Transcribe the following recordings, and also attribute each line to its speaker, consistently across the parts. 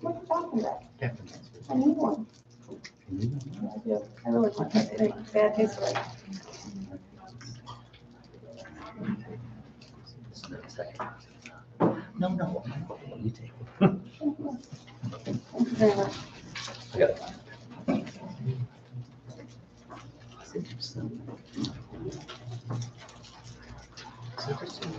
Speaker 1: What are you talking about? I need one. I do. I really want that. It ain't bad taste like.
Speaker 2: No, you take it.
Speaker 1: Thank you very much.
Speaker 2: I got it. It's interesting. It's interesting.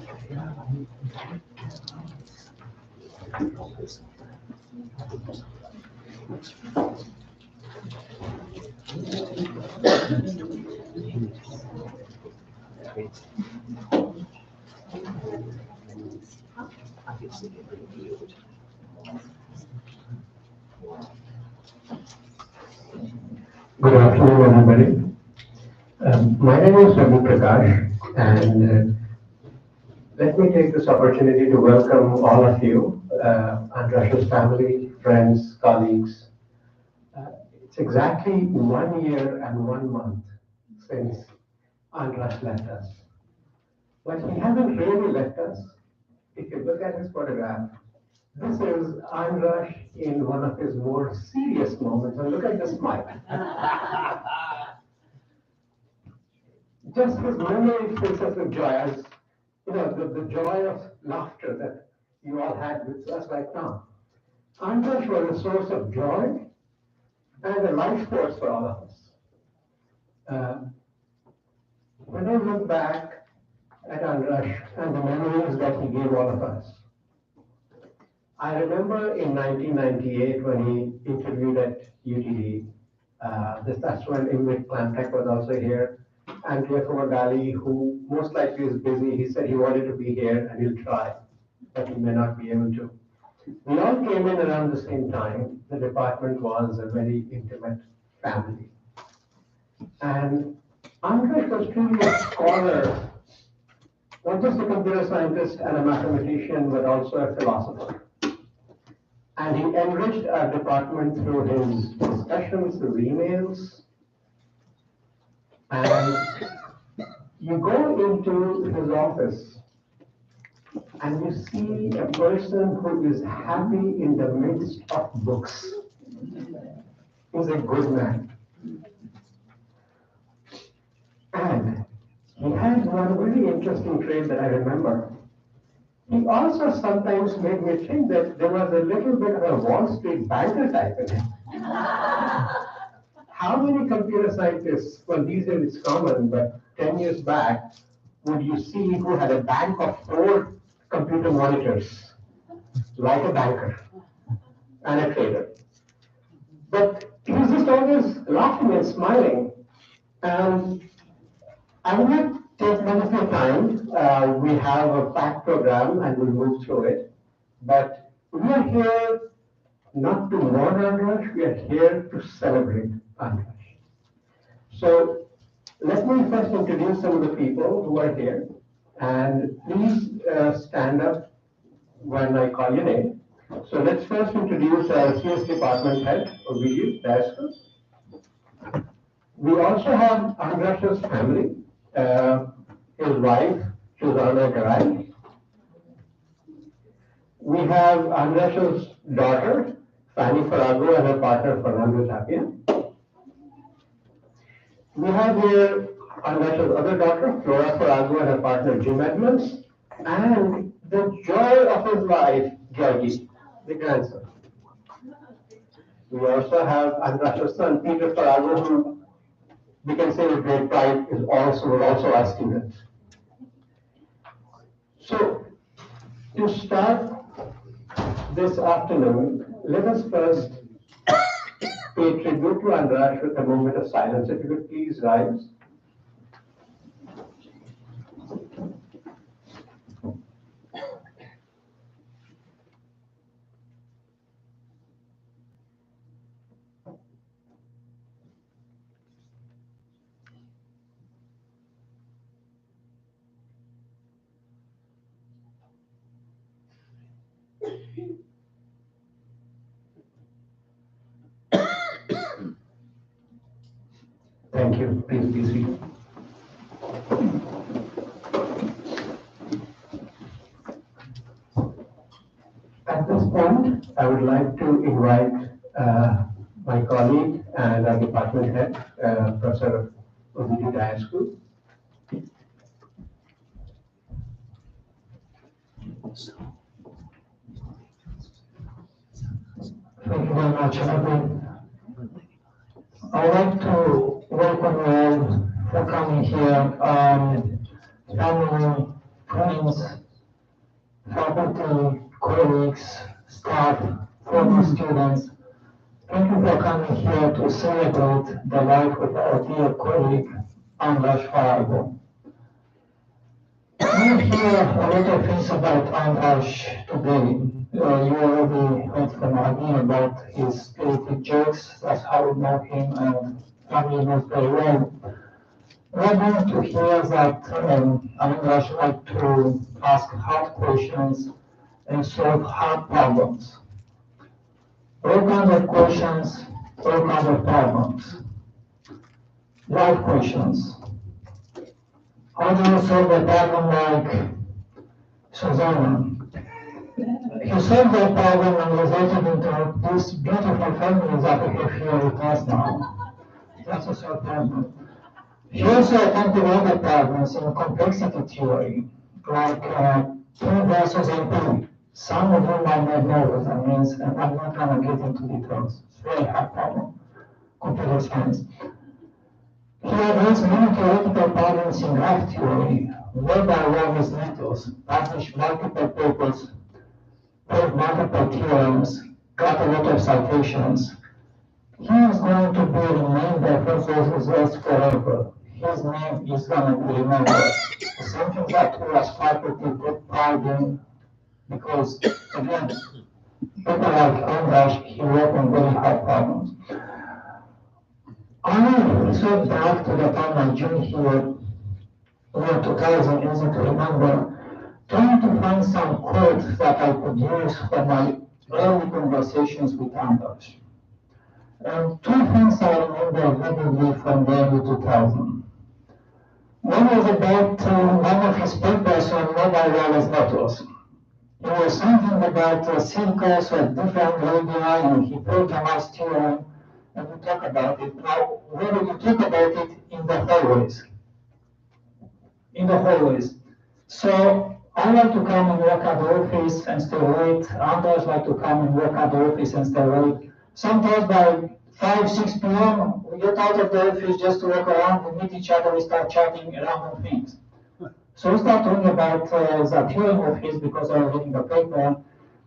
Speaker 3: Good afternoon, everybody. My name is Ravi Prakash, and let me take this opportunity to welcome all of you, Andras's family, friends, colleagues. It's exactly 1 year and 1 month since Andras left us. But he hasn't really left us. If you look at his photograph, this is Andras in one of his more serious moments, and look at the smile. Just his memory fills us with joy, as you know, the joy of laughter that you all had with us right now. Andras was a source of joy and a life force for all of us. When I look back at Andras and the memories that he gave all of us, I remember in 1998 when he interviewed at UTD. That's when Ingrid Plantek was also here. And Fumagalli, who most likely is busy, he said he wanted to be here and he'll try, but he may not be able to. We all came in around the same time. The department was a very intimate family. And Andras was truly a scholar, not just a computer scientist and a mathematician, but also a philosopher. And he enriched our department through his discussions, his emails. And you go into his office and you see a person who is happy in the midst of books. He's a good man. And he had one really interesting trait that I remember. He also sometimes made me think that there was a little bit of a Wall Street banker type in him. How many computer scientists, well, these days it's common, but 10 years back, would you see who had a bank of 4 computer monitors, like a banker and a trader? But he was just always laughing and smiling. And I will not take much of your time. We have a packed program and we'll move through it. But we are here not to mourn Andras, we are here to celebrate Andras. So let me first introduce some of the people who are here. And please stand up when I call your name. So let's first introduce our CS department head, Ovidiu Dasko. We also have Andras's family, his wife, Susanna Garay. We have Andras's daughter, Fanny Farago, and her partner, Fernando Tapia. We have here Andras's other daughter, Flora Farago, and her partner, Jim Edmonds, and the joy of his life, Georgie, the grandson. We also have Andras's son, Peter Farago, who we can say with great pride was also our student. So, to start this afternoon, let us first pay tribute to Andras with a moment of silence. If you could please rise. Thank you. Please be seated. point, I would like to invite my colleague and our department head, Professor of the High School. Thank you very much, Abby. I would like to welcome you all for coming here, family, friends, faculty, colleagues, staff, former students. Thank you for coming here to celebrate the life of our dear colleague, Andras Farago. We hear a lot of things about Andras today. You already heard from Adi about his spirited jokes. That's how we know him and family knows very well. We're going to hear that Andras like to ask hard questions and solve hard problems. All kinds of questions, all kinds of problems. Life questions. How do you solve a problem like Susanna? He solved that problem and resulted into this beautiful family that we have here with us now. That's a solved problem. He also attempted other problems in complexity theory, like P versus NP. Some of you might not know what that means, and I'm not going to get into details. It's a very hard problem, computer science. He addressed many theoretical problems in graph theory, led by Lewis methods, published multiple papers, proved multiple theorems, got a lot of citations. He is going to be remembered for those results forever. His name is going to be remembered. Something that we as faculty take pride in, because, again, people like Andras, he worked on very hard problems. I referred back to the time I joined here, year 2000, easy to remember, trying to find some quotes that I could use for my early conversations with Andras. And two things I remember vividly from the early 2000s. One was about one of his papers on mobile wireless networks. It was something about circles with different radii, and he proved a nice theorem, and we talk about it. Now, where do you talk about it? In the hallways. In the hallways. So I like to come and work at the office and stay late. Others like to come and work at the office and stay late. Sometimes by 5, 6 p.m., we get out of the office just to walk around, we meet each other, we start chatting random things. So we start talking about the theorem of his because I was reading the paper.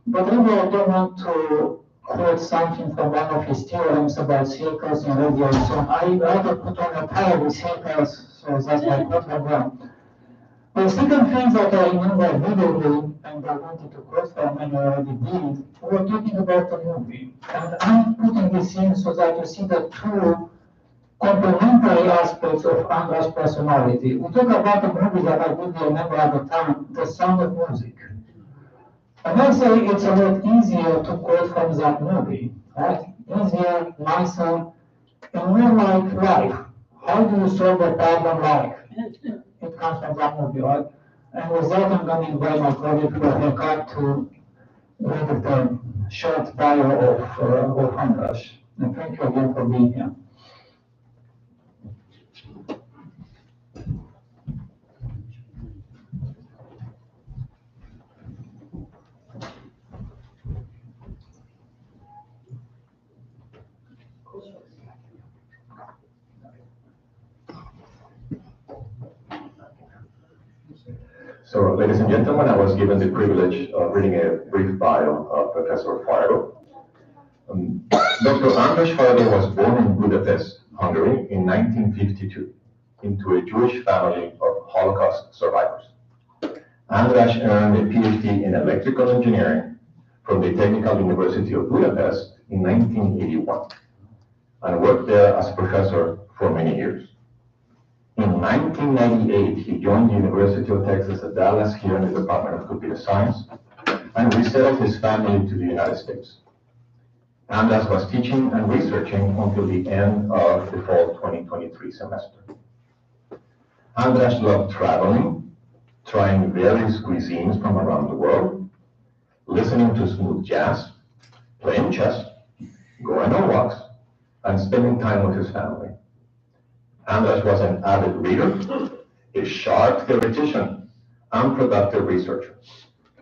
Speaker 3: But really, I don't want to quote something from one of his theorems about circles and radii. So I rather put on a tile with circles, so that's my quote from them. The second thing that I remember vividly, and I wanted to quote from and I already did, we were talking about the movie. And I'm putting this in so that you see the two complementary aspects of Andras' personality. We talk about a movie that I didn't remember at the time, The Sound of Music. And I say it's a lot easier to quote from that movie, right? Easier, nicer, and more like life. How do you solve a problem like? It comes from that movie, right? And with that, I'm going to invite my colleague Farago to read the short bio of Andras. And thank you again for being here.
Speaker 4: So, ladies and gentlemen, I was given the privilege of reading a brief bio of Professor Farago. Dr. Andras Farago was born in Budapest, Hungary in 1952 into a Jewish family of Holocaust survivors. Andras earned a PhD in electrical engineering from the Technical University of Budapest in 1981 and worked there as professor for many years. In 1998, he joined the University of Texas at Dallas here in the Department of Computer Science and resettled his family to the United States. Andras was teaching and researching until the end of the fall 2023 semester. Andras loved traveling, trying various cuisines from around the world, listening to smooth jazz, playing chess, going on walks, and spending time with his family. Andras was an avid reader, a sharp theoretician, and productive researcher,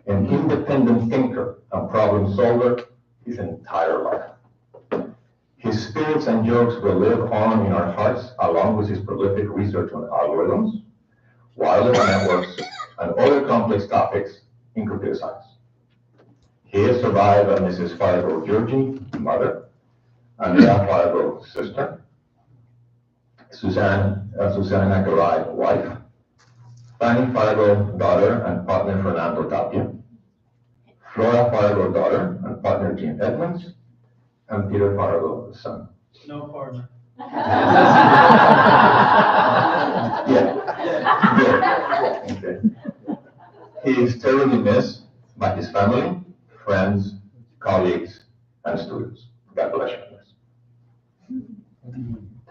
Speaker 4: an independent thinker and problem solver his entire life. His spirits and jokes will live on in our hearts along with his prolific research on algorithms, wireless networks, and other complex topics in computer science. He is survived by Mrs. Farago Georgie, mother, Andrea Farago, sister, Susana Garay, wife, Fanny Farago, daughter and partner Fernando Tapia, Flora Farago, daughter and partner Jean Edmonds, and Peter Farago, son.
Speaker 5: No partner.
Speaker 4: Yeah. Okay. He is terribly missed by his family, friends, colleagues, and students. God bless you.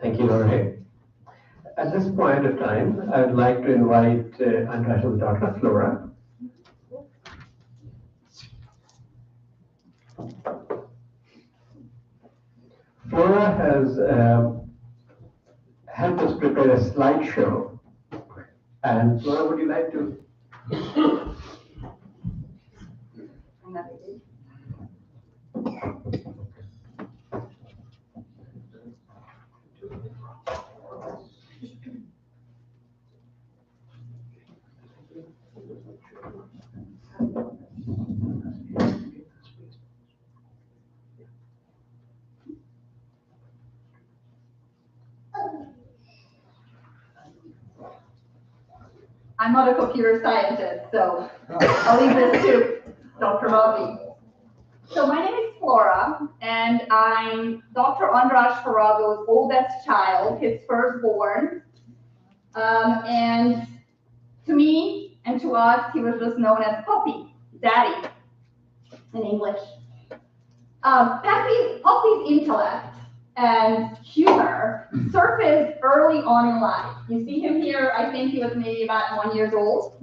Speaker 3: Thank you, Jorge. At this point of time, I would like to invite Andras' daughter, Flora. Flora has helped us prepare a slideshow. And Flora, would you like to?
Speaker 1: I'm not a computer scientist, so I'll leave this to Dr. Ravi. So my name is Flora, and I'm Dr. Andras Farago's oldest child, his firstborn. And to me and to us, he was just known as Puppy, Daddy, in English. Puppy's intellect and humor surfaced early on in life. You see him here, I think he was maybe about 1 year old.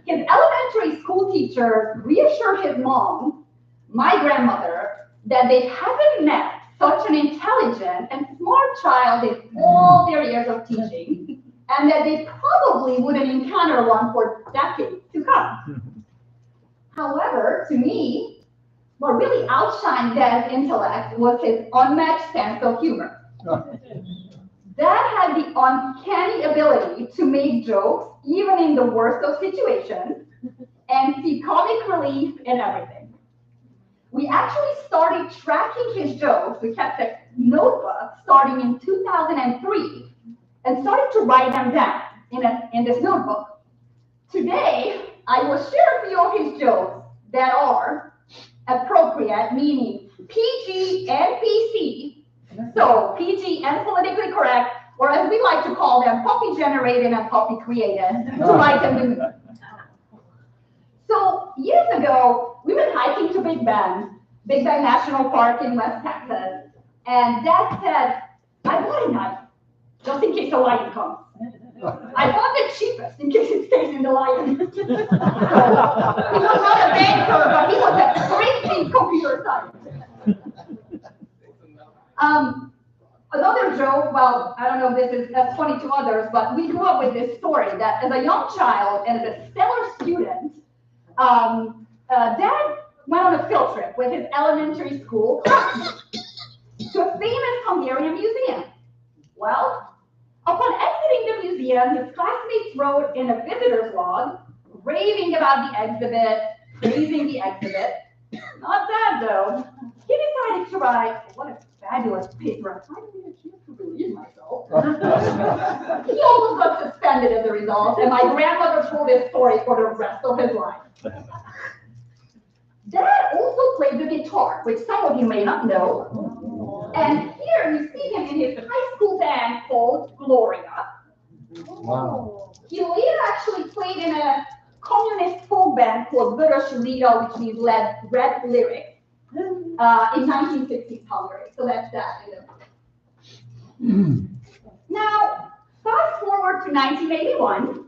Speaker 1: His elementary school teacher reassured his mom, my grandmother, that they haven't met such an intelligent and smart child in all their years of teaching, and that they probably wouldn't encounter one for decades to come. However, to me, what really outshined Dad's intellect was his unmatched sense of humor. Dad had the uncanny ability to make jokes even in the worst of situations and see comic relief in everything. We actually started tracking his jokes. We kept a notebook starting in 2003 and started to write them down in this notebook. Today, I will share a few of his jokes that are appropriate, meaning PG and PC, so PG and politically correct, or as we like to call them, puppy generated and puppy created, to lighten the mood. So years ago, we went hiking to Big Bend National Park in West Texas, and Dad said, I bought a knife, just in case a lion comes. I bought the cheapest in case it stays in the lion. So, he was not a banker, but he was a crazy computer scientist. Another joke, well, I don't know if this is as funny to others, but we grew up with this story that as a young child and as a stellar student, Dad went on a field trip with his elementary school classmates to a famous Hungarian museum. Well, upon exiting the museum, his classmates wrote in a visitor's log, raving about the exhibit, praising the exhibit. Not bad, though. He decided to write, what a fabulous paper. I didn't get a chance to believe myself. He almost got suspended as a result, and my grandmother told his story for the rest of his life. Dad also played the guitar, which some of you may not know. And here you see him in his high school band called Gloria.
Speaker 2: Wow.
Speaker 1: He later actually played in a communist folk band called Vörös Lira, which means red lyrics, in 1960s Hungary. So that's that. Now, fast forward to 1981,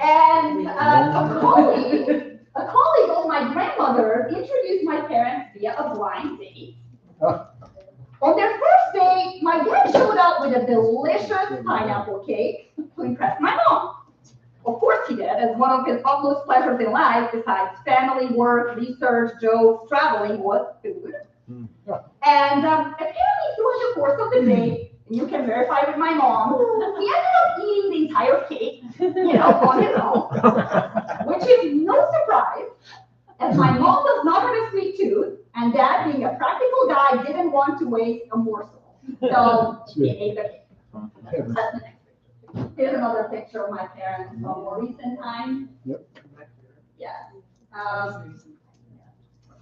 Speaker 1: and a colleague a colleague of my grandmother introduced my parents via a blind date. On their first date, my dad showed up with a delicious pineapple cake to impress my mom. Of course he did, as one of his utmost pleasures in life, besides family, work, research, jokes, traveling, was food. And apparently throughout the course of the day, and you can verify with my mom, he ended up eating the entire cake, on his own, which is no surprise, as my mom does not have a sweet tooth, and dad, being a practical guy, didn't want to waste a morsel. So he ate the cake. That's the next picture. Here's another picture of my parents from more recent times.
Speaker 2: Yep.
Speaker 1: Yeah.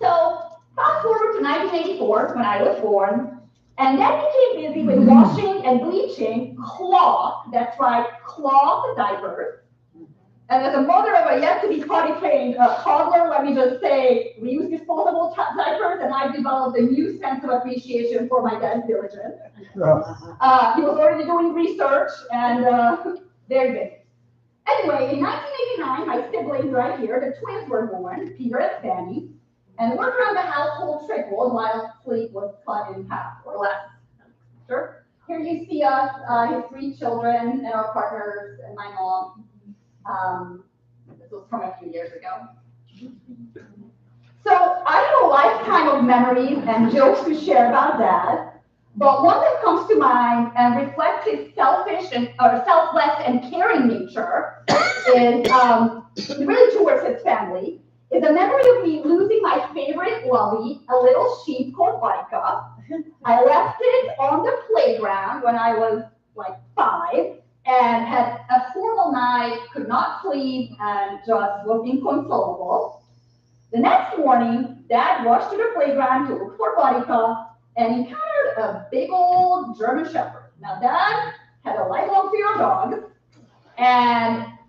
Speaker 1: So fast forward to 1984, when I was born, and then became busy with washing and bleaching cloth, that's right, cloth diapers. And as a mother of a yet-to-be potty-trained toddler, let me just say, we use disposable diapers, and I've developed a new sense of appreciation for my dad's diligence. He was already doing research, and very busy. Anyway, in 1989, my siblings right here, the twins were born, Peter and Fanny, and work around the household trickled while sleep was cut in half or less. Sure. Here you see us, his 3 children, and our partners, and my mom. This was from a few years ago. So I have a lifetime of memories and jokes to share about Dad, but one that comes to mind and reflects his selfless and caring nature is really towards his family. Is a memory of me losing my favorite lovey, a little sheep called Vodka. I left it on the playground when I was like 5. And had a horrible night, could not sleep, and just was inconsolable. The next morning, Dad rushed to the playground to look for Vodka and encountered a big old German Shepherd. Now, Dad had a lifelong fear of dogs,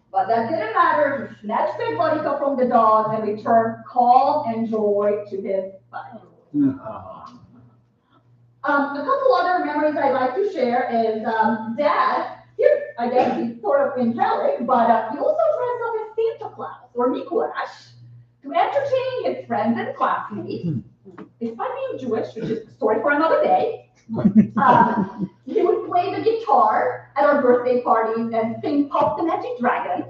Speaker 1: but that didn't matter. He snatched the Vodka from the dog and returned calm and joy to his body. A couple other memories I'd like to share is Dad. Here, I guess he's sort of angelic, but he also dressed up as Santa Claus or Mikulash to entertain his friends and classmates. Despite being Jewish, which is a story for another day, he would play the guitar at our birthday parties and sing Pop the Magic Dragon.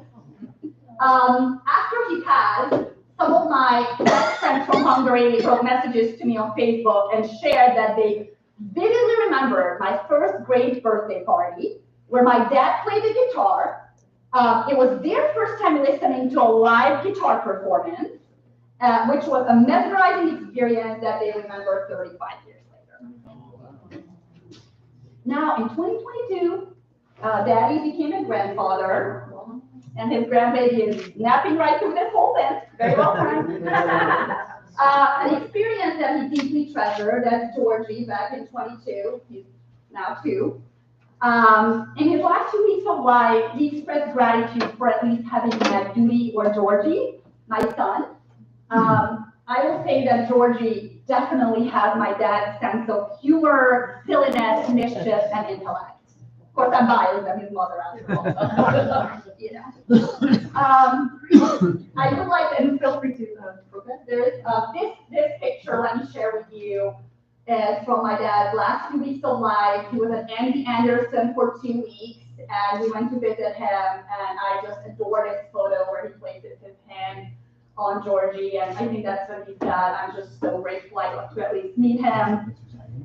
Speaker 1: After he passed, some of my best friends from Hungary wrote messages to me on Facebook and shared that they vividly remember my first grade birthday party, where my dad played the guitar. It was their first time listening to a live guitar performance, which was a mesmerizing experience that they remember 35 years later. Now, in 2022, Daddy became a grandfather, and his grandbaby is napping right through this whole thing. Very well timed. An experience that he deeply treasured as Georgie back in 22. He's now 2. In his last 2 weeks of life, he expressed gratitude for at least having met Judy or Georgie, my son. I will say that Georgie definitely has my dad's sense of humor, silliness, mischief, and intellect. Of course, I'm biased, I'm his mother after all. I would like, and feel free to protest. There's this picture, let me share with you. From my dad's last 2 weeks of life. He was at Andy Anderson for 2 weeks, and we went to visit him, and I just adored his photo where he places his hand on Georgie, and I think that's when he said, I'm just so grateful I got to at least meet him,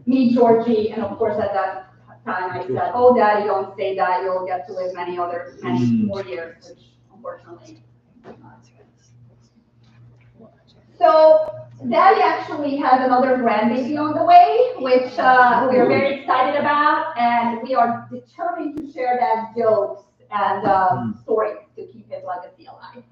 Speaker 1: meet Georgie, and of course at that time I said, oh Daddy, don't say that, you'll get to live many more years, which unfortunately So Daddy actually has another grandbaby on the way, which we are very excited about, and we are determined to share Dad's jokes and stories to keep his legacy alive.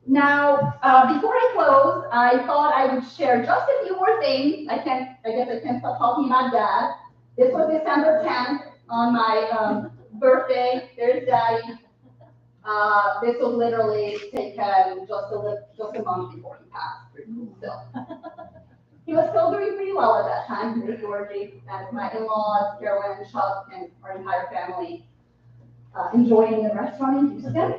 Speaker 1: Now, before I close, I thought I would share just a few more things. I guess I can't stop talking about Dad. This was December 10th on my birthday. There's Daddy. This was literally taken just a month before he passed. So he was still doing pretty well at that time with Georgie and my in-laws, Carolyn and Chuck, and our entire family enjoying the restaurant in Houston.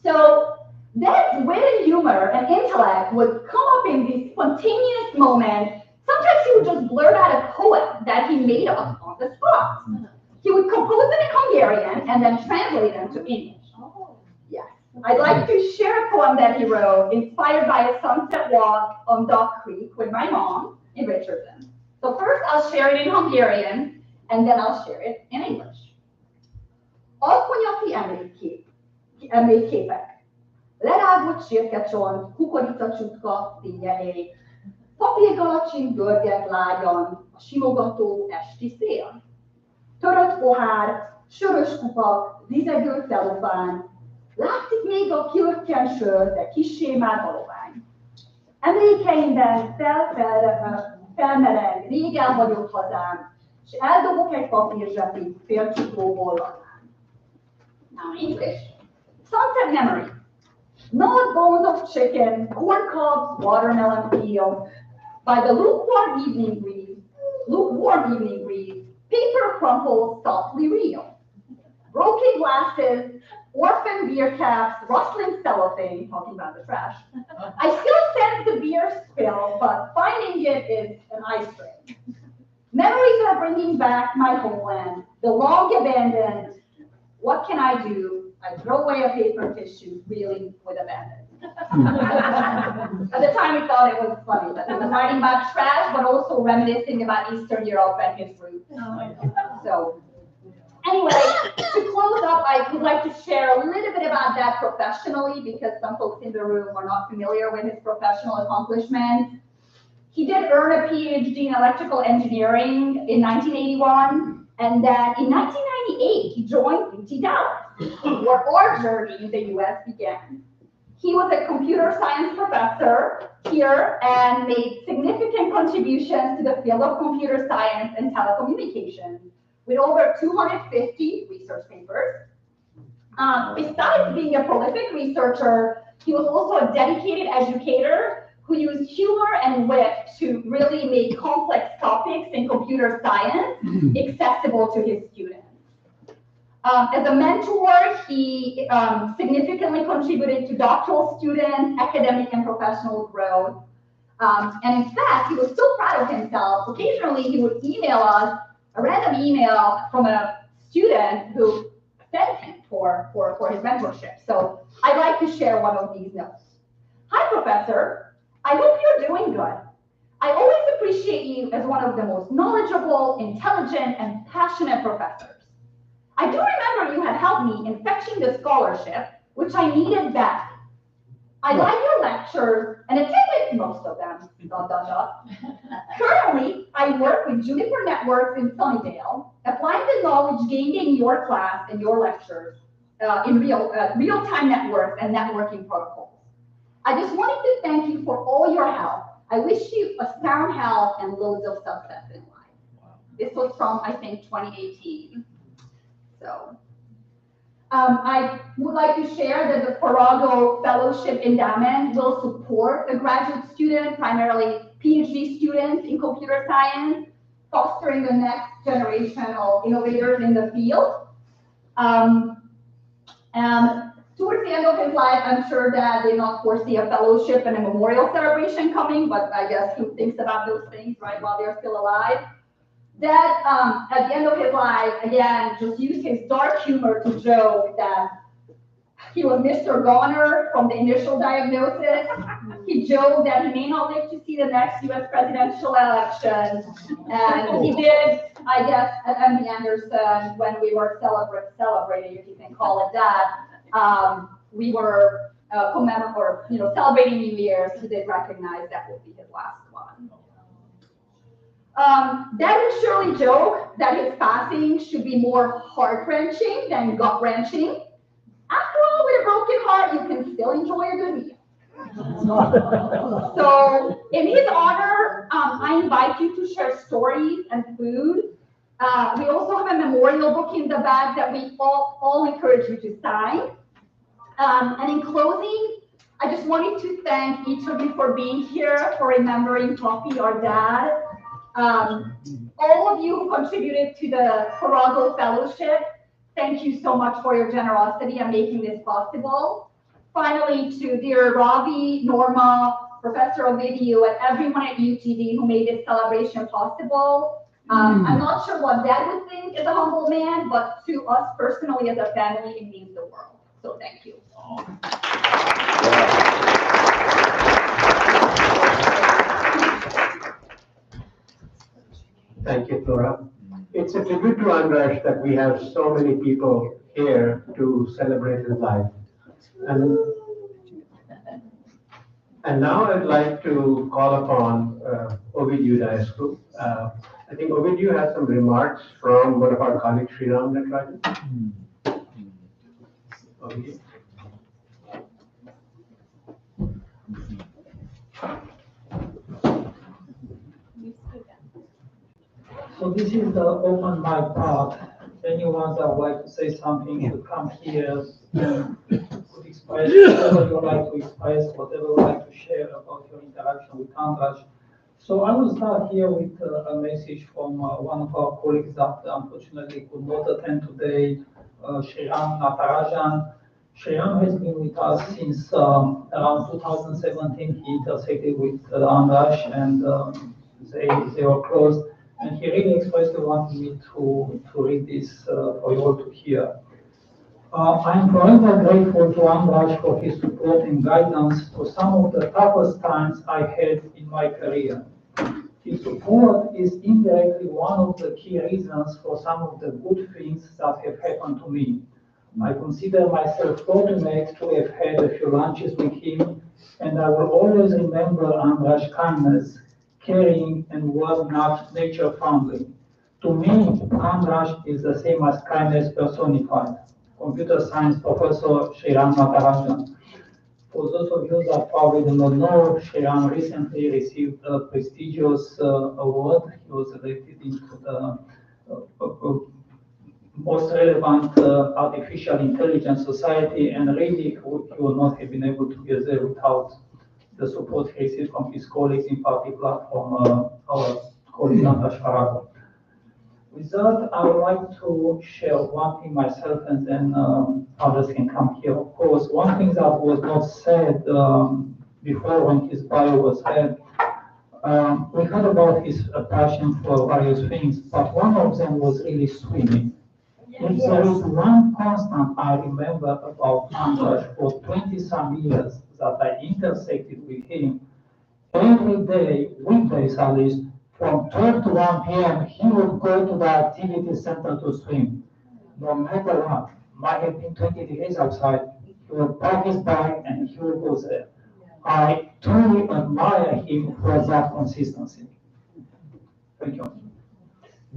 Speaker 1: So Dad's wit and humor and intellect would come up in these spontaneous moments. Sometimes he would just blurt out a poem that he made up on the spot. He would compose it in Hungarian and then translate them to English. Yes. I'd like to share a poem that he wrote, inspired by a sunset walk on Duck Creek with my mom in Richardson. So first I'll share it in Hungarian, and then I'll share it in English. Alkonyati emlékképek. Lerágott sírkecsont, kukoricacsutka, fénye ég. Papírgalacsin görget lágyan, a simogató esti szél. Törött pohár, sörös kupak, zizegő celofán. Látszik még a kiökkyen sör, de kissé már halovány. Emlékeimben felmereng rég elhagyott hazám, és eldobok egy papírzsepit félcsuklóból lazán. Now English. Sunset memory. Gnawed bones of chicken, corn cobs, watermelon peel. By the lukewarm evening breeze, paper crumples softly reel. Broken glasses, orphan beer caps, rustling cellophane, talking about the trash. I still sense the beer spill, but finding it is an ice cream. Memories are bringing back my homeland, the long abandoned. What can I do? I throw away a paper tissue, reeling with abandon. At the time, we thought it was funny that he was writing about trash, but also reminiscing about Eastern Europe and his roots. So, anyway, to close up, I would like to share a little bit about that professionally, because some folks in the room are not familiar with his professional accomplishments. He did earn a PhD in electrical engineering in 1981, and then in 1998, he joined UT Dallas, where our journey in the US began. He was a computer science professor here and made significant contributions to the field of computer science and telecommunications, with over 250 research papers. Besides being a prolific researcher, he was also a dedicated educator who used humor and wit to really make complex topics in computer science accessible to his students. As a mentor, he significantly contributed to doctoral students, academic and professional growth. And in fact, he was so proud of himself, occasionally he would email us a random email from a student who sent him for his mentorship. So I'd like to share one of these notes. Hi, Professor. I hope you're doing good. I always appreciate you as one of the most knowledgeable, intelligent, and passionate professors. I do remember you had helped me in fetching the scholarship, which I needed badly. I like your lectures and attended most of them, ... Currently, I work with Juniper Networks in Sunnydale, applying the knowledge gained in your class and your lectures in real-time networks and networking protocols. I just wanted to thank you for all your help. I wish you a sound health and loads of success in life. Wow. This was from, I think, 2018. So I would like to share that the Farago Fellowship Endowment will support the graduate student, primarily PhD students in computer science, fostering the next generation of innovators in the field. Towards the end of his life, I'm sure Dad did not foresee a fellowship and a memorial celebration coming, but I guess who thinks about those things, right, while they're still alive? Dad, at the end of his life, again, just used his dark humor to joke that he was Mr. Goner from the initial diagnosis. He joked that he may not live to see the next US presidential election. And he did, I guess, at MD Anderson, when we were celebrating, if you can call it that, we were celebrating New Year's. He did recognize that would be his last one. Dad would surely joke that his passing should be more heart-wrenching than gut-wrenching. After all, with a broken heart, you can still enjoy a good meal. So, in his honor, I invite you to share stories and food. We also have a memorial book in the back that we all encourage you to sign. And in closing, I just wanted to thank each of you for being here, for remembering Poppy, our dad. All of you who contributed to the Farago Fellowship, thank you so much for your generosity and making this possible. finally, to dear Ravi, Norma, Professor Ovidiu, and everyone at UTD who made this celebration possible. I'm not sure what Dad would think as a humble man, but to us personally as a family, it means the world. So thank you.
Speaker 3: Thank you, Flora. It's a tribute to Andras that we have so many people here to celebrate his life. And now I'd like to call upon Ovidiu Daescu. I think Ovidiu has some remarks from one of our colleagues, Sriram Natarajan. Ovidiu.
Speaker 2: So this is the open mic part. Anyone that would like to say something should come here and could express whatever you like to express, whatever you like to share about your interaction with Andras. So I will start here with a message from one of our colleagues that unfortunately could not attend today, Sriram Natarajan. Sriram has been with us since around 2017. He intersected with Andras and they were close. And he really expressly wanted me to read this for you all to hear. I am forever grateful to Andras for his support and guidance through some of the toughest times I had in my career. His support is indirectly one of the key reasons for some of the good things that have happened to me. I consider myself fortunate to have had a few lunches with him, and I will always remember Andras' kindness, caring, and well-known nature friendly. To me, Andras is the same as kindness personified. Computer science professor Sriram Natarajan. For those of you that probably do not know, Sriram recently received a prestigious award. He was elected into the most relevant artificial intelligence society, and really he would not have been able to get there without the support he received from his colleagues, in particular from our colleague Andras Farago. With that, I would like to share one thing myself, and then others can come here. Of course, one thing that was not said before when his bio was read, we heard about his passion for various things, but one of them was really swimming. If there is one constant I remember about Andras for 20-some years that I intersected with him, every day, weekdays at least, from 12 to 1 p.m., he would go to the activity center to swim. No matter what, might have been 20 degrees outside, he would pack his bag and he would go there. I truly admire him for that consistency. Thank you.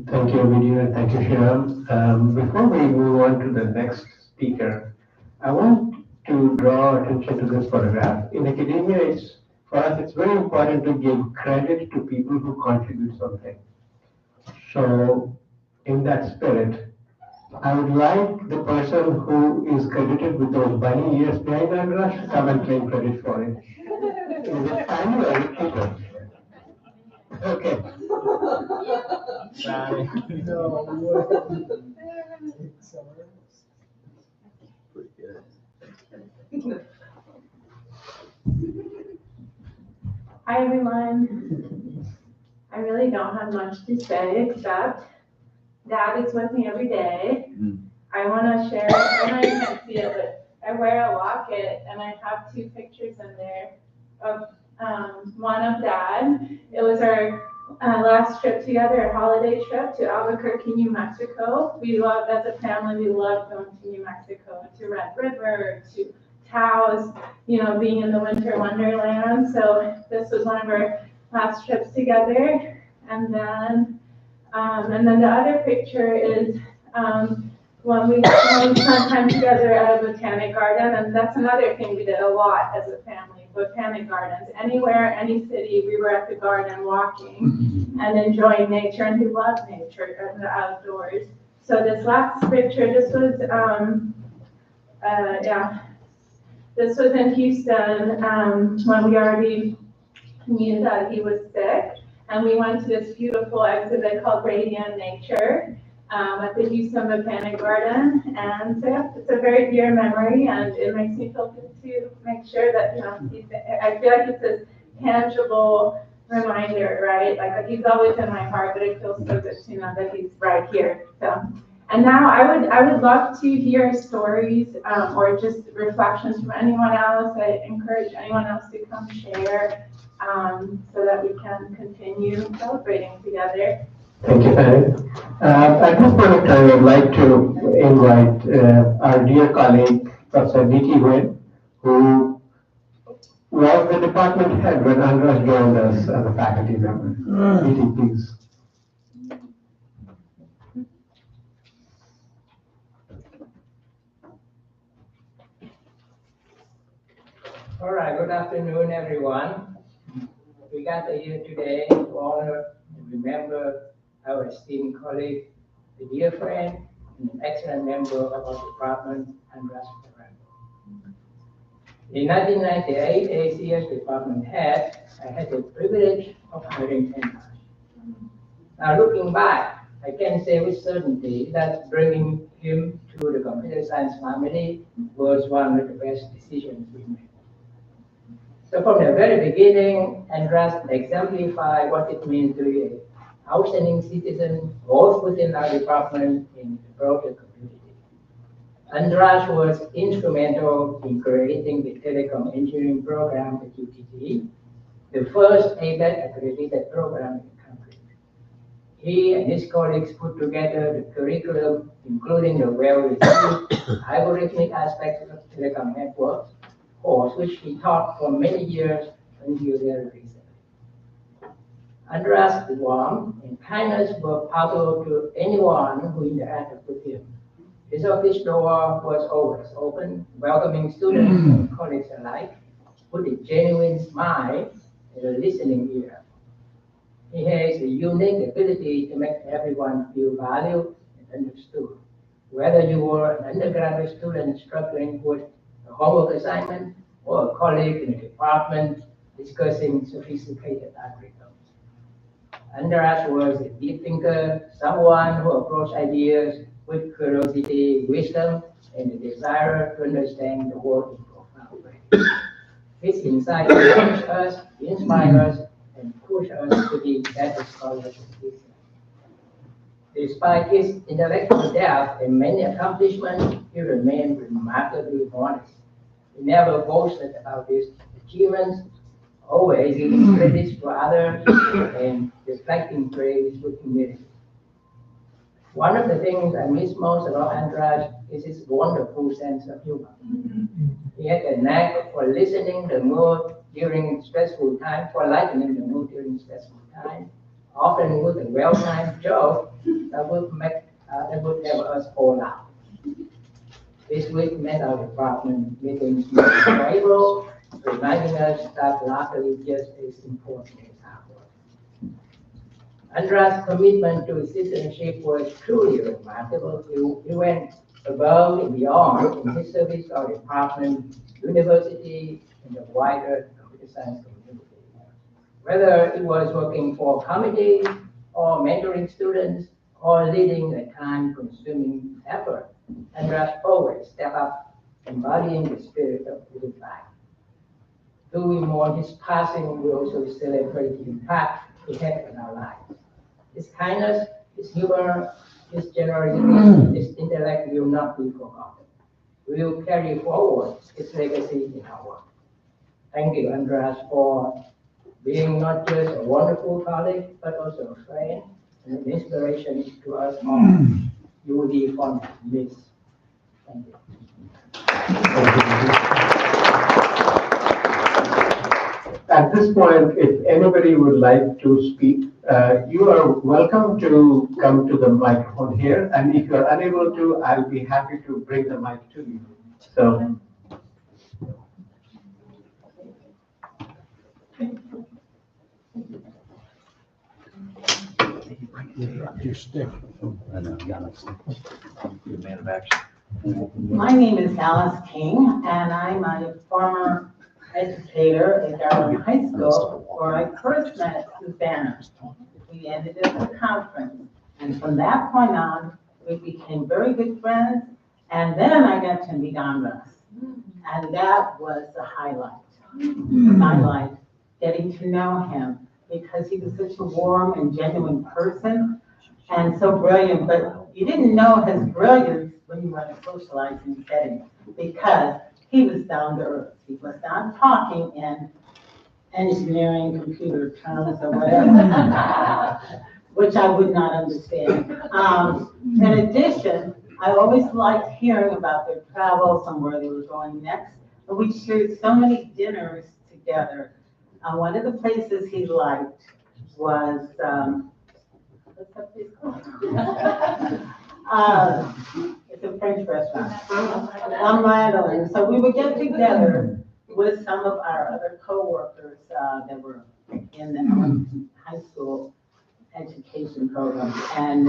Speaker 3: Thank you, Ovidiu, and thank you, Sriram. Before we move on to the next speaker, I want to draw attention to this photograph. In academia, for us, it's very important to give credit to people who contribute something. So, in that spirit, I would like the person who is credited with those bunny ears behind Andras to come and claim credit for it. Is it funny or is it cheaper? Okay. Bye.
Speaker 5: Pretty good.
Speaker 6: Hi everyone. I really don't have much to say except Dad is with me every day. I want to share, I know you can't see it, but I wear a locket and I have 2 pictures in there of one of Dad. It was our last trip together, a holiday trip to Albuquerque, New Mexico. We loved, as a family, we loved going to New Mexico, to Red River, to Taos, you know, being in the winter wonderland. So this was one of our last trips together. And then the other picture is when we spent time together at a botanic garden, and that's another thing we did a lot as a family, botanic gardens. Anywhere, any city, we were at the garden walking and enjoying nature, and we love nature and the outdoors. So this last picture, this was, this was in Houston when we already knew that he was sick, and we went to this beautiful exhibit called Radiant Nature. at the Houston Botanic Garden. And so yeah, it's a very dear memory, and it makes me feel good to make sure that, I feel like it's a tangible reminder, right? Like he's always in my heart, but it feels so good to know that he's right here. So, and now I would love to hear stories or just reflections from anyone else. I encourage anyone else to come share so that we can continue celebrating together.
Speaker 3: Thank you, Fanny. At this point of time, I'd like to invite our dear colleague, Professor D.T. Wynn, who was the department head when Andras joined us as a faculty member. D.T., please.
Speaker 7: All right, good afternoon, everyone. We got here today to honor and remember our esteemed colleague, a dear friend, and an excellent member of our department, Andras. In 1998, as department head, I had the privilege of hiring Andras. Now, looking back, I can say with certainty that bringing him to the computer science family was one of the best decisions we made. So from the very beginning, Andras exemplified what it means to be an outstanding citizen, both within our department and the broader community. Andras was instrumental in creating the telecom engineering program at UTT, the first ABET accredited program in the country. He and his colleagues put together the curriculum, including the well-received algorithmic aspects of telecom networks, course which he taught for many years until very recently. Andras' warmth and kindness were palpable to anyone who interacted with him. His office door was always open, welcoming students and colleagues alike, with a genuine smile and a listening ear. He has a unique ability to make everyone feel valued and understood. Whether you were an undergraduate student struggling with a homework assignment or a colleague in a department discussing sophisticated algorithms. Andras was a deep thinker, someone who approached ideas with curiosity, wisdom, and a desire to understand the world in profound ways. His insight challenge us, inspire us, and push us to be better scholars and listeners. Despite his intellectual depth and many accomplishments, he remained remarkably honest. He never boasted about his achievements, always giving credit to others and reflecting praise with humility. One of the things I miss most about Andras is his wonderful sense of humor. He had a knack for listening the mood during stressful times, for lightening the mood during stressful times, often with a well-timed joke that would have us all laugh. This week made our department meetings more enjoyable, reminding us that laughter is just as important as hard work. Andras' commitment to citizenship was truly remarkable. He went above and beyond in his service to our department, university, and the wider computer science community. Whether it was working for committees or mentoring students or leading a time-consuming effort, Andras always stepped up, embodying the spirit of giving back. Though we mourn his passing, we also celebrate the impact he had on our lives. His kindness, his humor, his generosity, his intellect will not be forgotten. We will carry forward his legacy in our work. Thank you, Andras, for being not just a wonderful colleague, but also a friend and an inspiration to us all. You will be fond of this. Thank you.
Speaker 3: At this point, if anybody would like to speak, you are welcome to come to the microphone here. And if you're unable to, I'll be happy to bring the mic to you. So.
Speaker 8: Your stick. I know, got a stick. You're a man of action.
Speaker 9: My name is Alice King, and I'm a former educator at Garland High School, where I first met Susanna. We ended at the conference, and from that point on, We became very good friends, and then I got to meet Andras. And that was the highlight of my life, getting to know him, because he was such a warm and genuine person, and so brilliant, but you didn't know his brilliance when you were in a socializing setting, because he was down to earth. He was not talking in engineering, computer terms or whatever, which I would not understand. In addition, I always liked hearing about their travels and where they were going next. And we shared so many dinners together. One of the places he liked was, what's that place called? It's a French restaurant. And so we would get together with some of our other coworkers that were in the high school education program, and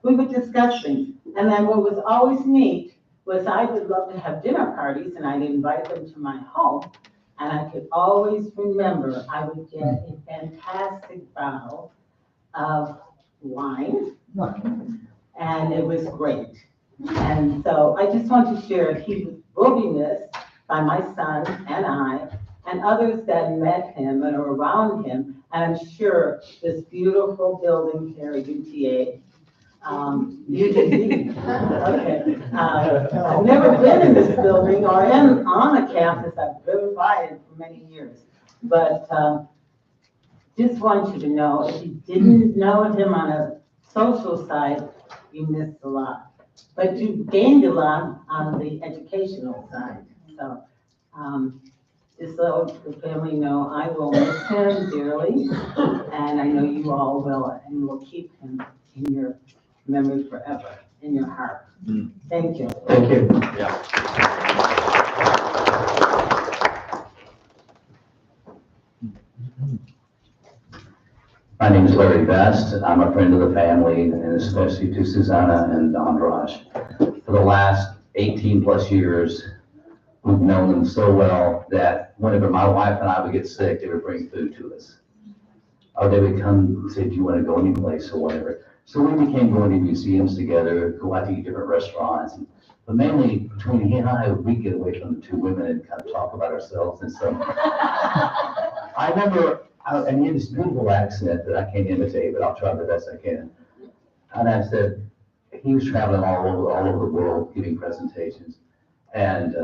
Speaker 9: we would discuss things. And then what was always neat was I would love to have dinner parties, and I'd invite them to my home, and I could always remember I would get a fantastic bottle of wine, and it was great. And so I just want to share, he will be missed by my son and I, and others that met him and are around him. And I'm sure this beautiful building here at UTA, UTC, okay. I've never been in this building or on the campus. I've driven by it for many years. But just want you to know, if you didn't know him on a social side, you missed a lot. But you gained a lot on the educational side. So just so the family know, I will miss him dearly, and I know you all will, and will keep him in your memory forever, in your heart. Thank you.
Speaker 3: Thank you.
Speaker 10: My name is Larry Best. I'm a friend of the family, and especially to Susanna and Andras. For the last 18 plus years, we've known them so well that whenever my wife and I would get sick, they would bring food to us. Or they would come and say, do you want to go any place or whatever. So we became going to museums together, go out to eat different restaurants. But mainly between he and I, we get away from the two women and kind of talk about ourselves and stuff. I remember, and he had this beautiful accent that I can't imitate, but I'll try the best I can. And I said, he was traveling all over the world giving presentations. And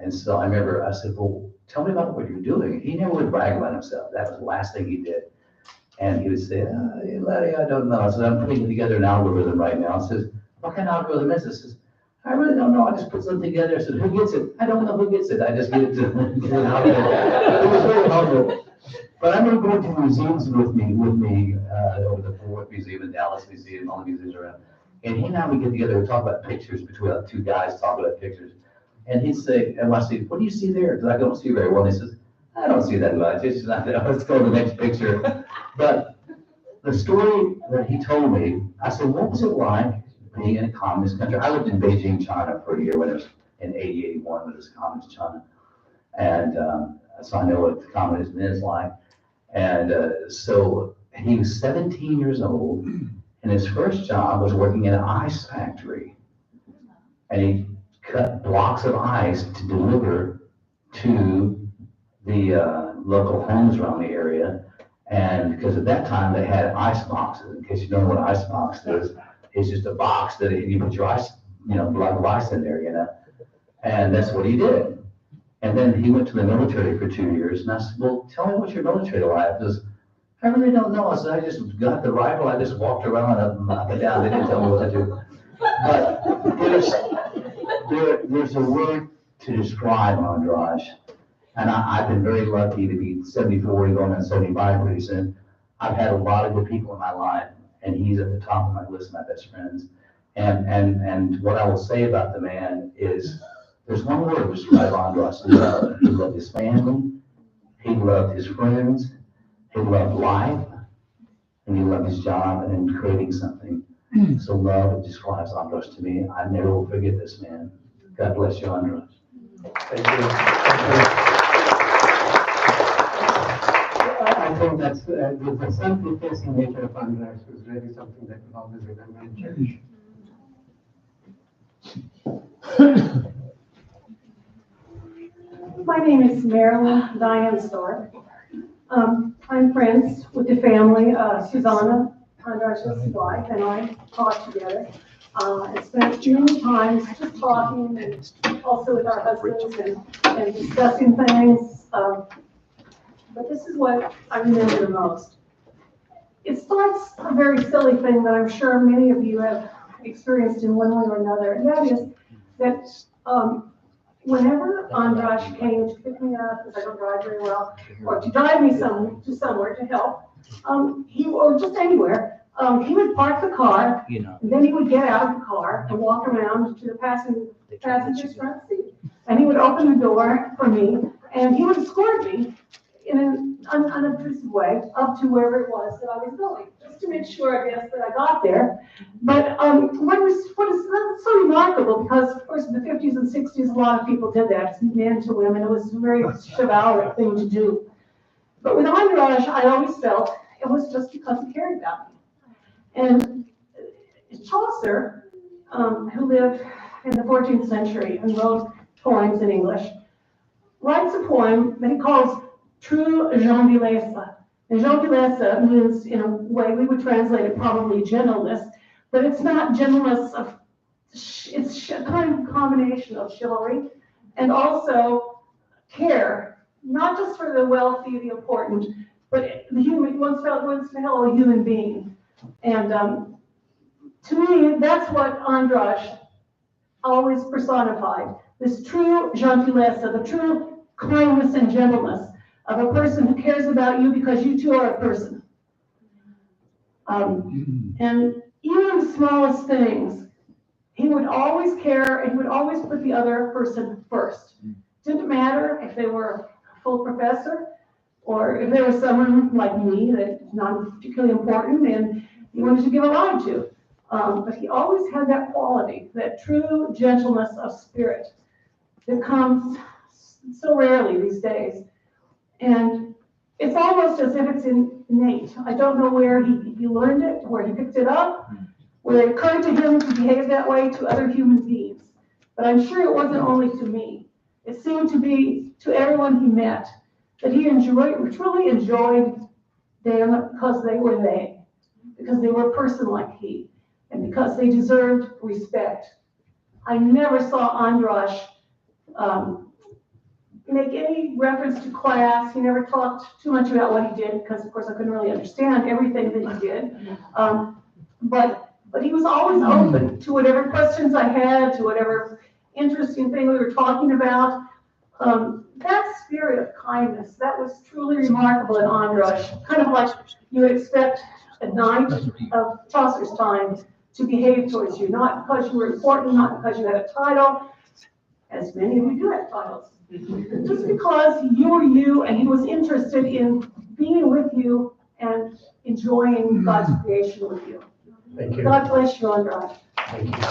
Speaker 10: so I remember I said, well, tell me about what you're doing. He never would brag about himself. That was the last thing he did. And he would say, hey, Larry, I don't know. I said, I'm putting together an algorithm right now. He says, what kind of algorithm is this? I says, I really don't know. I just put something together. I said, who gets it? I don't know who gets it. I just give it to him. It was very humble. But I remember going to museums with me over the Fort Museum and Dallas Museum, all the museums around. And he and I would get together and talk about pictures between two guys talking about pictures. And he'd say, and I say, what do you see there? Because I don't see very well. And he says, I don't see that much. It's just not there. Let's go to the next picture. But the story that he told me, I said, what was it like being in a communist country? I lived in Beijing, China for a year when it was in 80, 81, when it was communist China. And so I know what communism is like. And so he was 17 years old, and his first job was working in an ice factory. And he cut blocks of ice to deliver to the local homes around the area. And because at that time they had ice boxes. In case you don't know what an ice box is, it's just a box that you put your ice, block of ice in there, And that's what he did. And then he went to the military for 2 years. And I said, well, tell me what your military life is. I really don't know. I said, I just got the rifle. I just walked around up and down. They didn't tell me what to do. But there's a word to describe Andras. And I've been very lucky to be 74, going on 75 pretty soon. I've had a lot of good people in my life, and he's at the top of my list of my best friends. And what I will say about the man is, there's one word to describe Andras: love. He loved his family, he loved his friends, he loved life, and he loved his job and in creating something. So love describes Andras to me. I never will forget this man. God bless you, Andras.
Speaker 3: Thank you. I think that's the self-effacing nature of Andras was really something that will always remember in church.
Speaker 11: My name is Marilyn Diane Stark. I'm friends with the family, Susanna, Andras' wife, and I taught together. And spent many times just talking and also with our husbands and discussing things. But this is what I remember the most. It starts a very silly thing that I'm sure many of you have experienced in one way or another, and that is that whenever Andras came to pick me up, because I don't drive very well, or to drive me somewhere to help, or just anywhere, he would park the car, and then he would get out of the car and walk around to the passenger's front seat, and he would open the door for me, and he would escort me in an unobtrusive way up to wherever it was that I was going, just to make sure, I guess, that I got there. But what is so remarkable, because of course in the 50s and 60s a lot of people did that, men to women. It was a very chivalric thing to do. But with Andras, I always felt it was just because he cared about me. And Chaucer, who lived in the 14th century and wrote poems in English, writes a poem that he calls True Gentillesse. And gentillesse means, in a way, we would translate it probably gentleness, but it's not gentleness of, it's a kind of combination of chivalry and also care, not just for the wealthy, the important, but the human, one's fellow human being. And to me, that's what Andras always personified, this true gentillesse, the true kindness and gentleness of a person who cares about you because you too are a person. And even the smallest things, he would always care and he would always put the other person first. Didn't matter if they were a full professor or if there was someone like me that's not particularly important and he wanted to give a ride to. But he always had that quality, that true gentleness of spirit that comes so rarely these days. And it's almost as if it's innate. I don't know where he learned it, where he picked it up, where it occurred to him to behave that way to other human beings. But I'm sure it wasn't only to me. It seemed to be to everyone he met, that he truly enjoyed them because they were they, because they were a person like he, and because they deserved respect. I never saw Andras make any reference to class. He never talked too much about what he did, because of course I couldn't really understand everything that he did. But he was always open to whatever questions I had, to whatever interesting thing we were talking about. That spirit of kindness, that was truly remarkable in Andras, kind of like you would expect a knight of Chaucer's time to behave towards you, not because you were important, not because you had a title, as many of you do have titles, just because you were you and he was interested in being with you and enjoying God's creation with you.
Speaker 3: Thank you.
Speaker 11: God bless you, Andras.
Speaker 3: Thank you.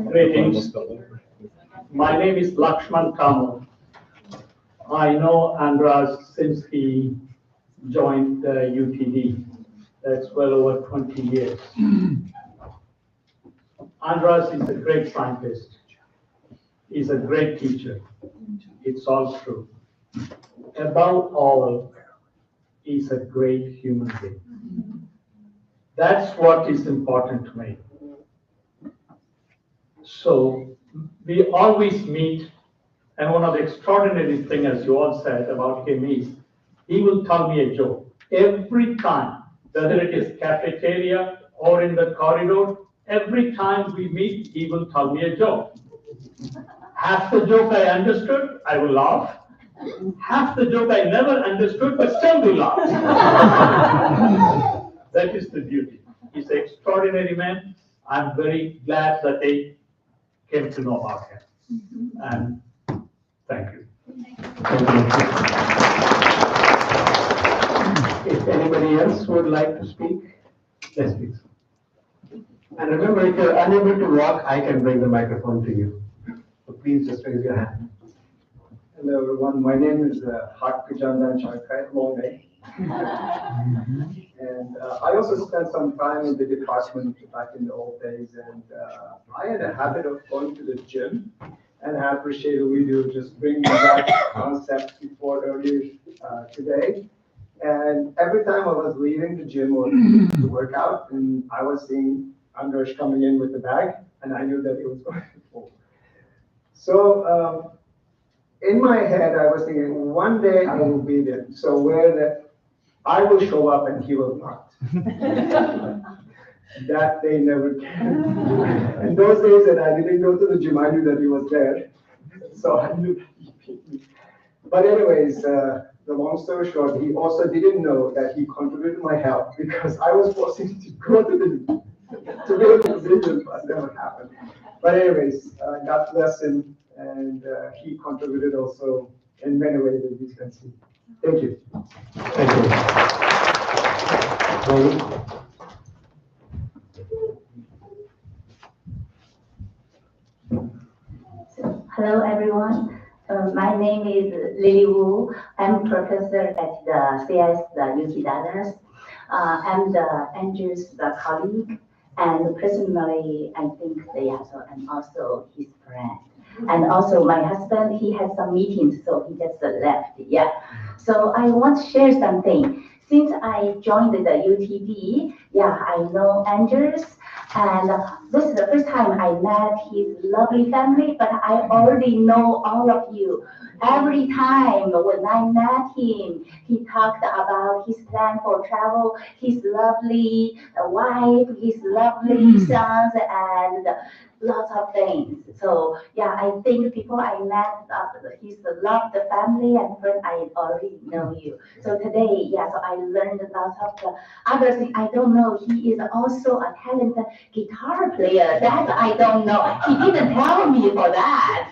Speaker 2: Greetings. My name is Lakshman Kamu. I know Andras since he joined UTD. That's well over 20 years. Andras is a great scientist. He's a great teacher. It's all true. Above all, he's a great human being. That's what is important to me. So we always meet, and one of the extraordinary things, as you all said about him, is he will tell me a joke every time, whether it is cafeteria or in the corridor. Every time we meet, he will tell me a joke. Half the joke I understood, I will laugh. Half the joke I never understood, but still we laugh. That is the beauty. He's an extraordinary man. I'm very glad that I came to know about him. And thank you.
Speaker 3: If anybody else would like to speak, yes, please. And remember, if you're unable to walk, I can bring the microphone to you. So please just raise your hand.
Speaker 12: Hello, everyone. My name is Hakkujandan Chankai, long name. And I also spent some time in the department back in the old days, and I had a habit of going to the gym, and I appreciate what we do, just bringing back concepts before earlier today. And every time I was leaving the gym or to work out, and I was seeing Andras coming in with the bag, and I knew that it was going to fall. So in my head, I was thinking, one day I will be there. So where I will show up and he will not. That day never came. And those days that I didn't go to the gym, I knew that he was there. So I knew that he beat me. But anyways, the long story short, he also didn't know that he contributed my health because I was forcing him to go to the gym, but never happened. But anyways, God bless him, and he contributed also in many ways that you can see. Thank you.
Speaker 3: Thank you.
Speaker 13: Hello, everyone. My name is Lily Wu. I'm professor at the CS, the UT Dallas. I'm Andrew's colleague, and personally, I think they I'm also his friend. And also my husband, he had some meetings, so he just left, yeah. So I want to share something. Since I joined the UTD, yeah, I know Andras, and this is the first time I met his lovely family, but I already know all of you. Every time when I met him, he talked about his plan for travel, his lovely wife, his lovely sons, and lots of things. So yeah, I think before I met his loved family and friend, I already know you. So today, yeah, so I learned lots of the other things. I don't know. He is also a talented guitar player. That I don't know. He didn't tell me for that.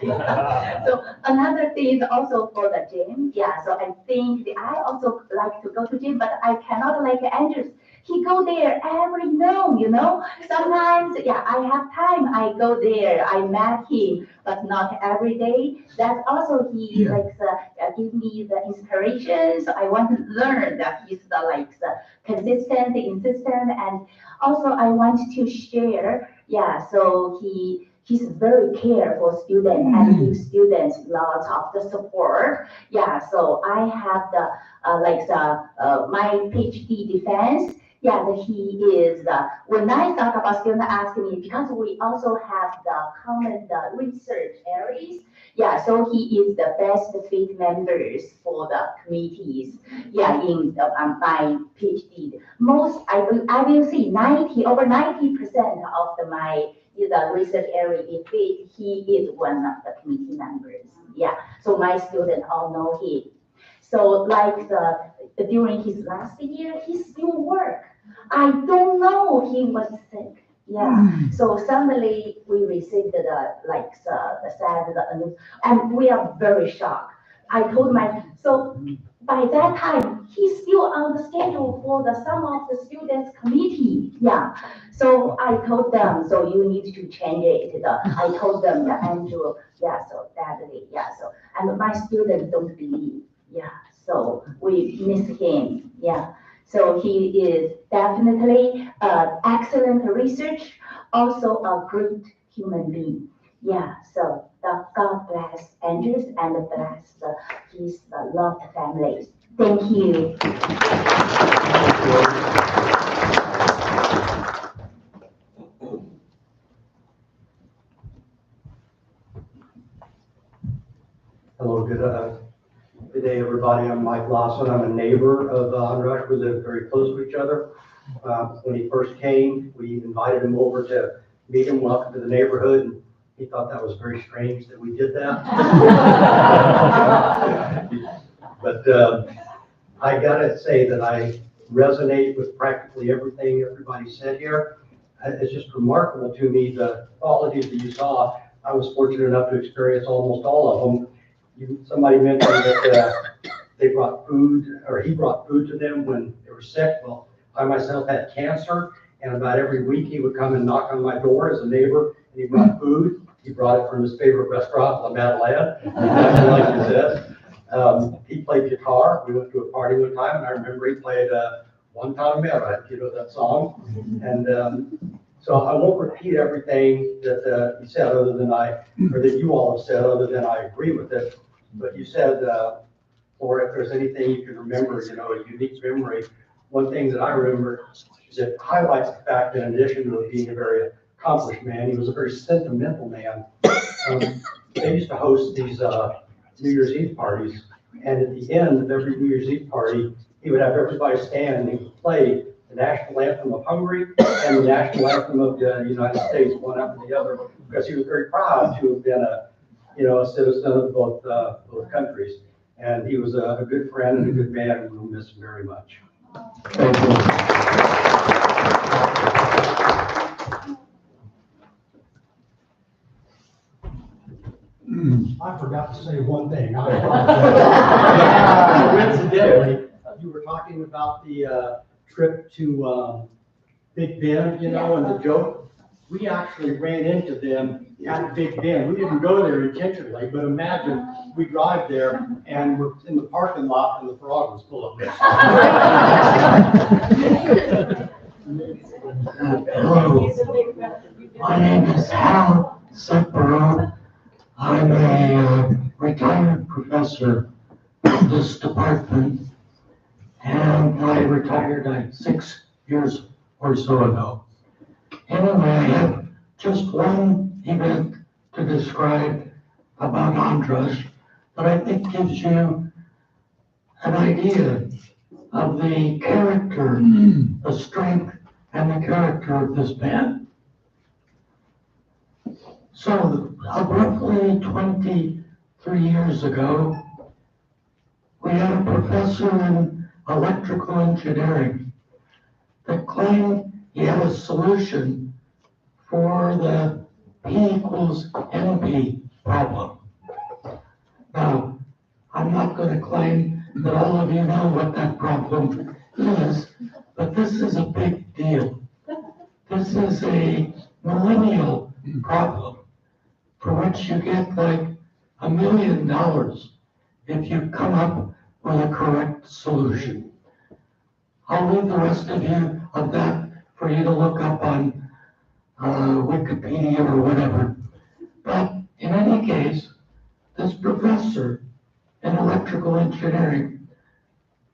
Speaker 13: So another thing is also for the gym. Yeah, so I think I also like to go to gym, but I cannot like Andrews. He go there every noon, you know. Sometimes, yeah, I have time, I go there, I met him, but not every day. That's also he likes give me the inspiration. So I want to learn that he's the consistent, insistent, and also I want to share. Yeah, so he's very care for students and give students lots of the support. Yeah, so I have the my PhD defense. Yeah, that he is, when I thought about student asking me, because we also have the common research areas, yeah, so he is the best fit members for the committees, yeah, in my PhD. I will say over 90% of my the research area, he is one of the committee members, yeah, so my students all know him. So during his last year, he still work. I don't know he was sick. Yeah. So suddenly we received the sad news, and we are very shocked. I told so by that time he's still on the schedule for some of the students committee. Yeah. So I told them, so you need to change it. I told them, Andrew, yeah. So badly, yeah. So and my students don't believe. Yeah, so we miss him. Yeah, so he is definitely excellent research, also a great human being. Yeah, so God bless Andrews and bless his loved families. Thank you.
Speaker 14: Hello, good day, everybody. I'm Mike Lawson. I'm a neighbor of Andras. We live very close to each other. When he first came, we invited him over to meet him, welcome to the neighborhood, and he thought that was very strange that we did that. But I gotta say that I resonate with practically everything everybody said here. It's just remarkable to me the qualities that you saw. I was fortunate enough to experience almost all of them. Somebody mentioned that they brought food, or he brought food to them when they were sick. Well, I myself had cancer, and about every week he would come and knock on my door as a neighbor, and he brought food. He brought it from his favorite restaurant, La Madeleine, exactly like you said. He played guitar. We went to a party one time, and I remember he played One Panamera, if you know that song. And so I won't repeat everything that he said other than or that you all have said other than I agree with it. But you said, or if there's anything you can remember, you know, a unique memory. One thing that I remember is it highlights the fact that in addition to being a very accomplished man, he was a very sentimental man. They used to host these New Year's Eve parties, and at the end of every New Year's Eve party, he would have everybody stand and he would play the national anthem of Hungary and the national anthem of the United States, one after the other, because he was very proud to have been a citizen of both countries. And he was a good friend and a good man, and we'll miss him very much.
Speaker 3: Thank you.
Speaker 14: I forgot to say one thing. Coincidentally, you were talking about the trip to Big Ben, you know, and the joke. We actually ran into them at Big Ben. We didn't go there intentionally, but imagine we drive there and we're in the parking lot and the Farago was full of fish.
Speaker 15: Hello, my name is Hal Separo. I'm a retired professor in this department, and I retired 6 years or so ago. Anyway, I have just one event to describe about Andras that I think gives you an idea of the character, the strength, and the character of this man. So, roughly 23 years ago, we had a professor in electrical engineering that claimed he had a solution for the P equals NP problem. Now, I'm not going to claim that all of you know what that problem is, but this is a big deal. This is a millennial problem for which you get like $1 million if you come up with a correct solution. I'll leave the rest of that for you to look up on Wikipedia or whatever. But in any case, this professor in electrical engineering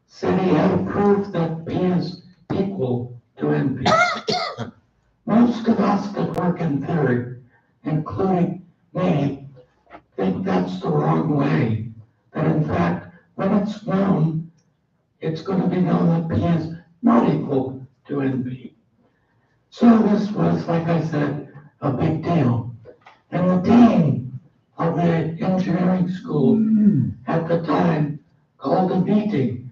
Speaker 15: said he had a proof that P is equal to NP. Most of us that work in theory, including me, think that's the wrong way. That in fact, when it's known, it's going to be known that P is not equal to NP. So this was, like I said, a big deal. And the dean of the engineering school at the time called a meeting.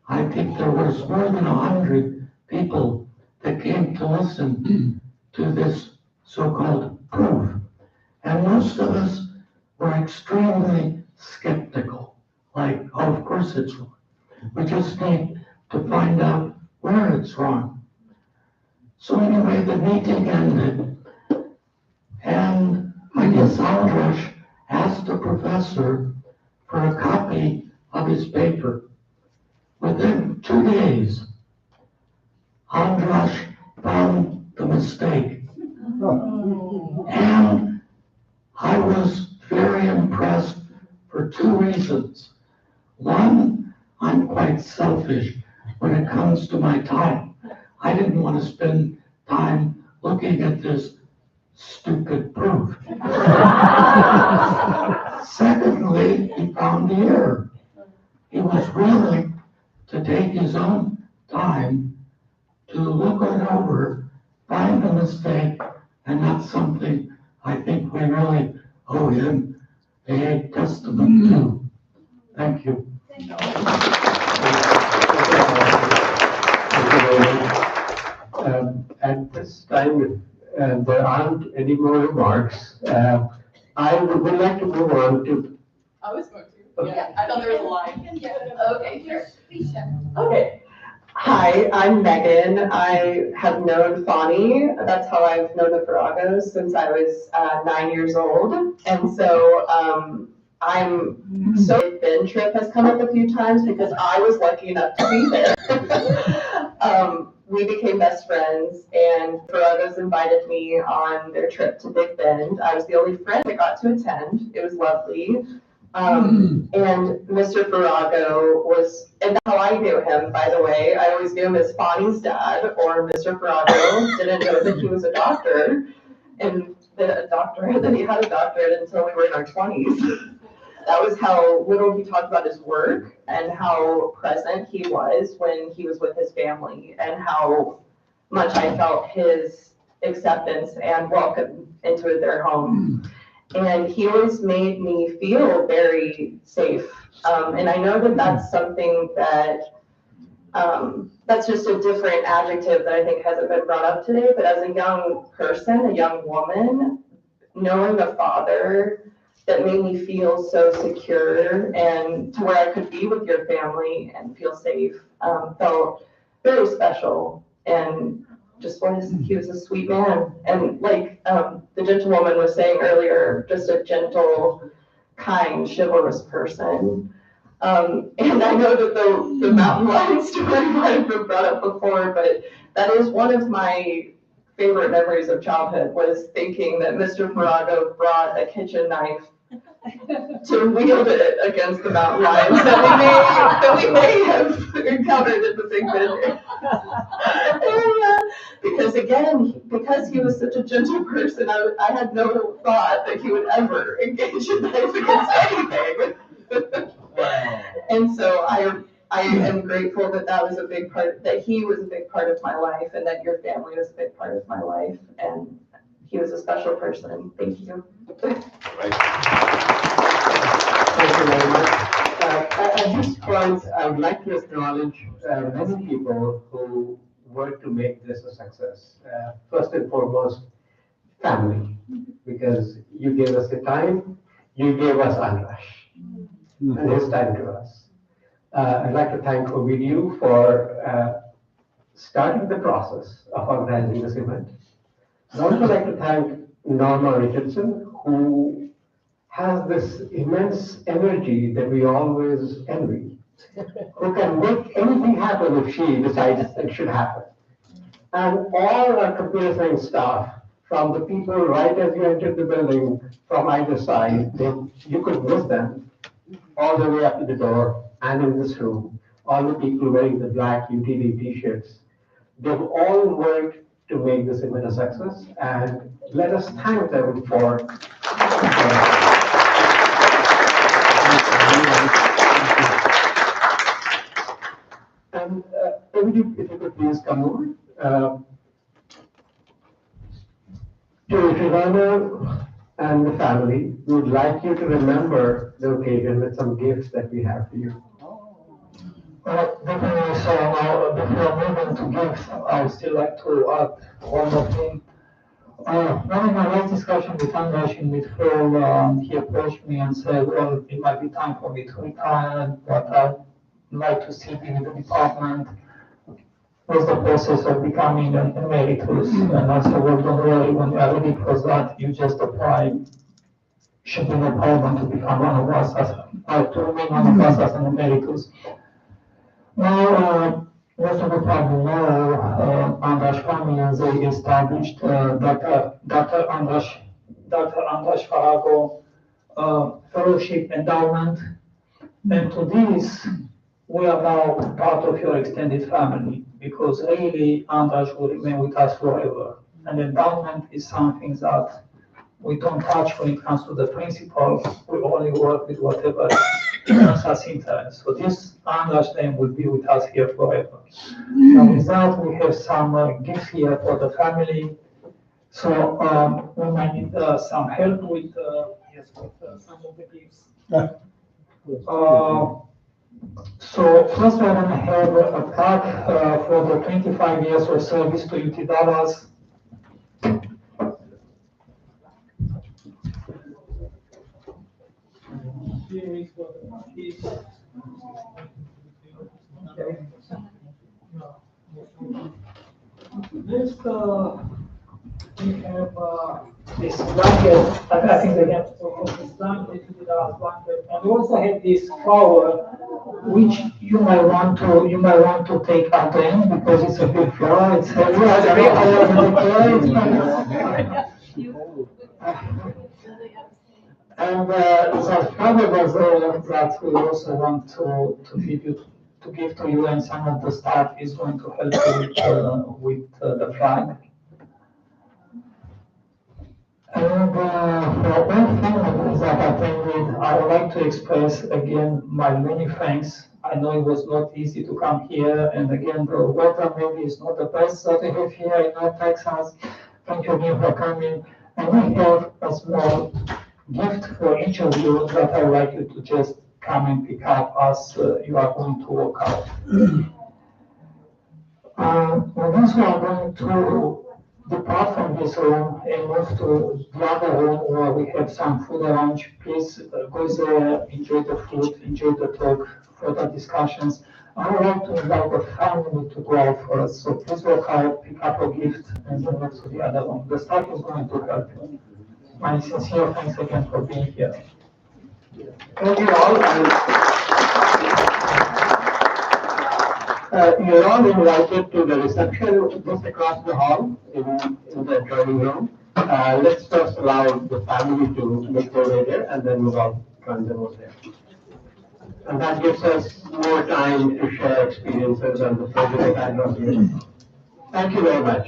Speaker 15: I think there was more than 100 people that came to listen to this so-called proof. And most of us were extremely skeptical. Like, oh, of course it's wrong. We just need to find out where it's wrong. So anyway, the meeting ended, and I guess Andras asked the professor for a copy of his paper. Within 2 days, Andras found the mistake. And I was very impressed for 2 reasons. One, I'm quite selfish when it comes to my time. I didn't want to spend time looking at this stupid proof. Secondly, he found the error. He was willing to take his own time to look it over, find the mistake, and that's something I think we really owe him a testament to. Thank you.
Speaker 3: At this time, there aren't any more remarks. I would like to move on to.
Speaker 16: I was going to. Yeah, I thought there was a line. Yeah. Okay, sure. Please, Chef.
Speaker 17: Okay.
Speaker 16: Hi, I'm Megan. I have known Fani. That's how I've known the Faragos since I was 9 years old. And so I'm so Ben trip has come up a few times because I was lucky enough to be there. We became best friends, and Faragos invited me on their trip to Big Bend. I was the only friend that got to attend. It was lovely. And Mr. Farago was, and that's how I knew him, by the way. I always knew him as Fani's dad, or Mr. Farago. Didn't know that he was a doctor, and that he had a doctorate until we were in our 20s. That was how little he talked about his work and how present he was when he was with his family, and how much I felt his acceptance and welcome into their home. And he always made me feel very safe. And I know that that's something that, that's just a different adjective that I think hasn't been brought up today, but as a young person, a young woman, knowing a father that made me feel so secure and to where I could be with your family and feel safe, felt very special. And he was a sweet man. And like the gentlewoman was saying earlier, just a gentle, kind, chivalrous person. And I know that the mountain lion story might have been brought up before, but that is one of my favorite memories of childhood, was thinking that Mr. Farago brought a kitchen knife to wield it against the mountain lions that we may have encountered at the Big Bend. Because again, because he was such a gentle person, I had no thought that he would ever engage in knife against anything. And so I am grateful that that was a big part, that he was a big part of my life, and that your family was a big part of my life, and he was a special person. Thank you.
Speaker 3: Thank you very much. At this point, I would like to acknowledge many people who worked to make this a success. First and foremost, family, because you gave us the time, you gave us Andras and his time to us. I'd like to thank Ovidio for starting the process of organizing this event. I'd also like to thank Norma Richardson, who has this immense energy that we always envy, who can make anything happen if she decides it should happen. And all our computer science staff, from the people right as you entered the building from either side, you could miss them, all the way up to the door and in this room, all the people wearing the black UTD t-shirts. They've all worked to make this event a success, and let us thank them for and if you could please come over. To Ivana and the family, we would like you to remember the occasion with some gifts that we have for you.
Speaker 2: Definitely. So now, before moving to gifts, I would still like to add one more thing. One of my last discussions with Andras in midfield, he approached me and said, well, it might be time for me to retire, but I'd like to sit in the department. What's the process of becoming an emeritus? And I said, well, don't worry, when you are ready for that, you just apply. Should be no problem to become one of us, to remain one of us as an emeritus. Now, most of the probably know Andras family, and they established Dr. Andras Farago Fellowship Endowment. And to this, we are now part of your extended family, because really Andras will remain with us forever. And endowment is something that we don't touch when it comes to the principal. We only work with whatever earns us interest. So this Andras name will be with us here forever. Now with that, we have some gifts here for the family. So we might need some help with, some of the gifts. So first we're going to have a plaque for the 25 years of service to UT Dallas. Here is what it is. Okay. we have this blanket, I think they have this blanket, $50 blanket, and we also have this flower, which you might want to take out the end because it's a big flower, it's heavy, I don't know how you And the flower was that we also want to give to you, and some of the staff is going to help you with the flag. And for all families that attended, I would like to express again my many thanks. I know it was not easy to come here, and again, the weather maybe is not the best that we have here in North Texas. Thank you again for coming. And we have a small gift for each of you that I would like you to just come and pick up as you are going to walk out. With this, we are going to depart from this room and move to the other room where we have some food arranged. Please go there, enjoy the food, enjoy the talk, further discussions. I would like to invite the family to go out first, so please walk out, pick up a gift, and then move to the other room. The staff is going to help you. My sincere thanks again for being here.
Speaker 3: Thank you all. You're all invited to the reception just across the hall in the drawing room. Let's first allow the family to make their way there, and then we'll all join them over there. And that gives us more time to share experiences and the pleasure that I brought here. Thank you very much.